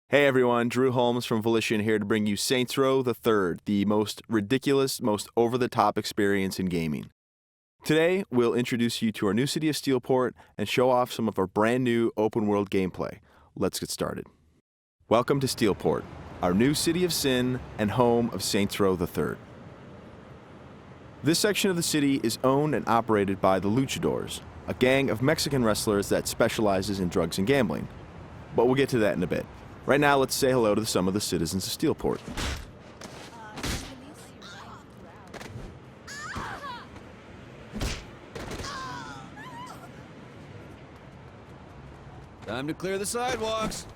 Hey everyone, Drew Holmes from Volition here to bring you Saints Row the Third, the most ridiculous, most over-the-top experience in gaming. Today, we'll introduce you to our new city of Steelport and show off some of our brand new open-world gameplay. Let's get started. Welcome to Steelport, our new city of sin and home of Saints Row the Third. This section of the city is owned and operated by the Luchadors, a gang of Mexican wrestlers that specializes in drugs and gambling. But we'll get to that in a bit. Right now, let's say hello to some of the citizens of Steelport. Time to clear the sidewalks.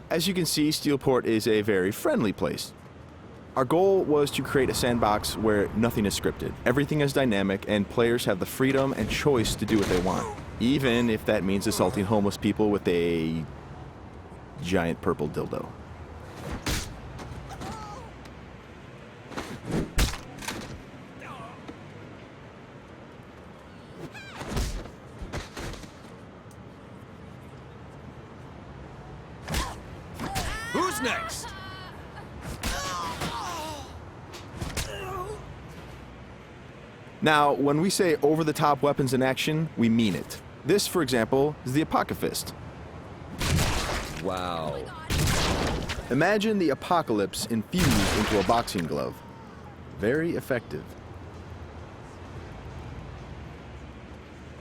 As you can see, Steelport is a very friendly place. Our goal was to create a sandbox where nothing is scripted. Everything is dynamic, and players have the freedom and choice to do what they want, even if that means assaulting homeless people with a giant purple dildo. Who's next? Now, when we say over-the-top weapons in action, we mean it. This, for example, is the Apocafist. Wow. Imagine the apocalypse infused into a boxing glove. Very effective.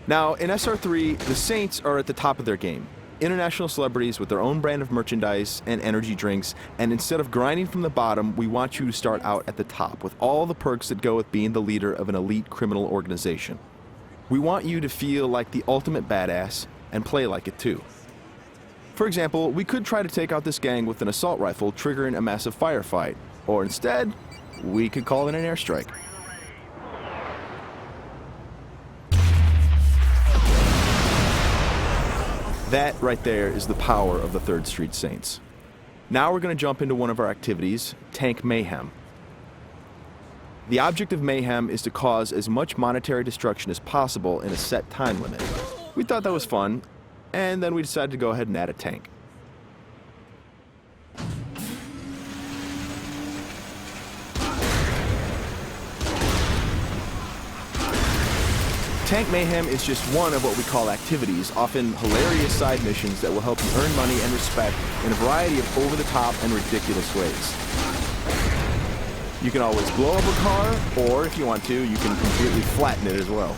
Now, in SR3, the Saints are at the top of their game. International celebrities with their own brand of merchandise and energy drinks, and instead of grinding from the bottom, we want you to start out at the top with all the perks that go with being the leader of an elite criminal organization. We want you to feel like the ultimate badass and play like it too. For example, we could try to take out this gang with an assault rifle triggering a massive firefight, or instead, we could call it an airstrike. That right there is the power of the 3rd Street Saints. Now we're going to jump into one of our activities, Tank Mayhem. The object of Mayhem is to cause as much monetary destruction as possible in a set time limit. We thought that was fun, and then we decided to go ahead and add a tank. Tank Mayhem is just one of what we call activities, often hilarious side missions that will help you earn money and respect in a variety of over-the-top and ridiculous ways. You can always blow up a car, or if you want to, you can completely flatten it as well.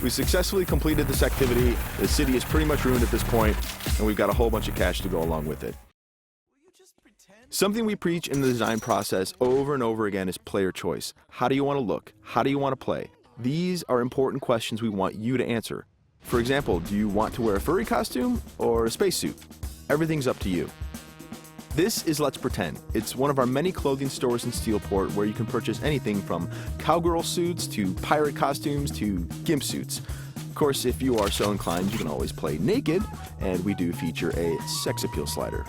We successfully completed this activity. The city is pretty much ruined at this point, and we've got a whole bunch of cash to go along with it. Something we preach in the design process over and over again is player choice. How do you want to look? How do you want to play? These are important questions we want you to answer. For example, do you want to wear a furry costume or a spacesuit? Everything's up to you. This is Let's Pretend. It's one of our many clothing stores in Steelport where you can purchase anything from cowgirl suits to pirate costumes to gimp suits. Of course, if you are so inclined, you can always play naked, and we do feature a sex appeal slider.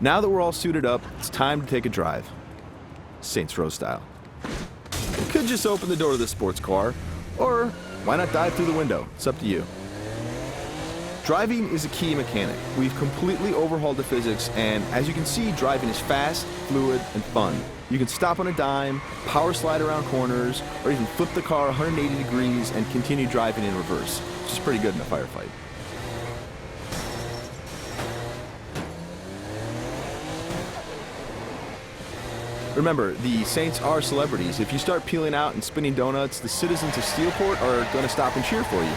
Now that we're all suited up, it's time to take a drive. Saints Row style. You could just open the door to the sports car, or why not dive through the window? It's up to you. Driving is a key mechanic. We've completely overhauled the physics, and as you can see, driving is fast, fluid, and fun. You can stop on a dime, power slide around corners, or even flip the car 180 degrees and continue driving in reverse, which is pretty good in a firefight. Remember, the Saints are celebrities. If you start peeling out and spinning donuts, the citizens of Steelport are going to stop and cheer for you.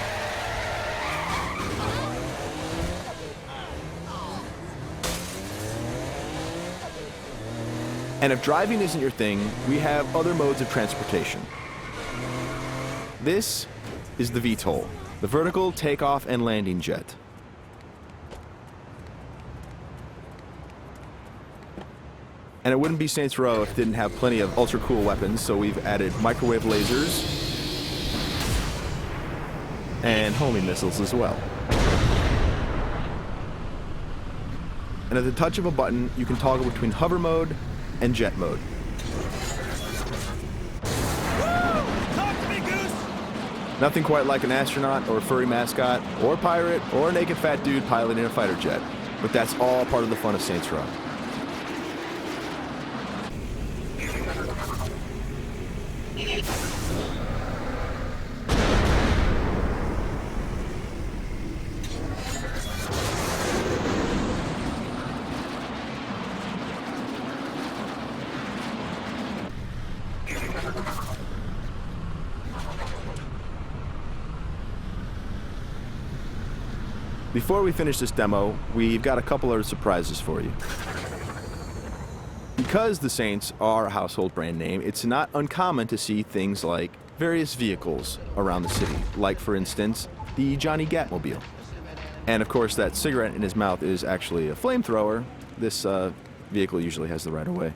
And if driving isn't your thing, we have other modes of transportation. This is the VTOL. the vertical takeoff and landing jet. And it wouldn't be Saints Row if it didn't have plenty of ultra cool weapons, so we've added microwave lasers and homing missiles as well. And at the touch of a button, you can toggle between hover mode and jet mode. Talk to me, Goose! Nothing quite like an astronaut or a furry mascot or pirate or a naked fat dude piloting a fighter jet, but that's all part of the fun of Saints Row. Before we finish this demo, we've got a couple of surprises for you. Because the Saints are a household brand name, it's not uncommon to see things like various vehicles around the city, like, for instance, the Johnny Gatmobile. And of course, that cigarette in his mouth is actually a flamethrower. This vehicle usually has the right of way.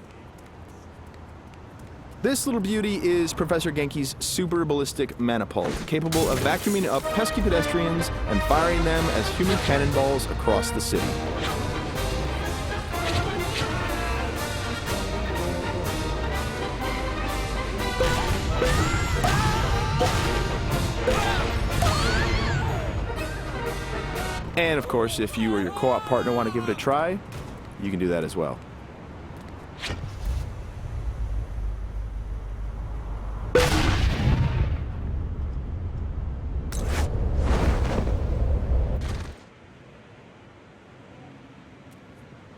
This little beauty is Professor Genki's super ballistic manipult, capable of vacuuming up pesky pedestrians and firing them as human cannonballs across the city. And of course, if you or your co-op partner want to give it a try, you can do that as well.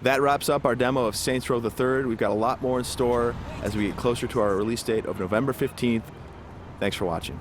That wraps up our demo of Saints Row the Third. We've got a lot more in store as we get closer to our release date of November 15th. Thanks for watching.